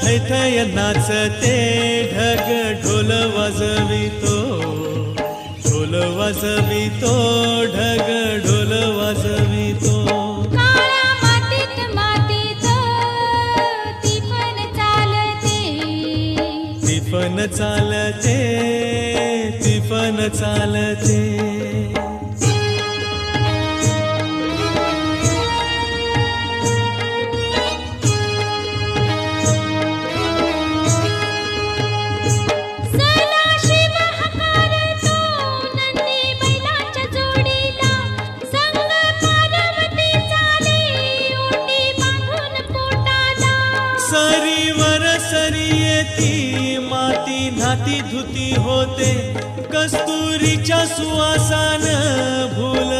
थैथय नाचते ढग ढोल वाजवितो, ढोल वाजवितो ढग ढोल वाजवितो. काळ्या मातीत मातीत तिफन चालते, तिफन चालते, तिफन चालते. सरीवर सरी येती माती नाती धुती होते, कस्तुरीच्या सुवासान भूल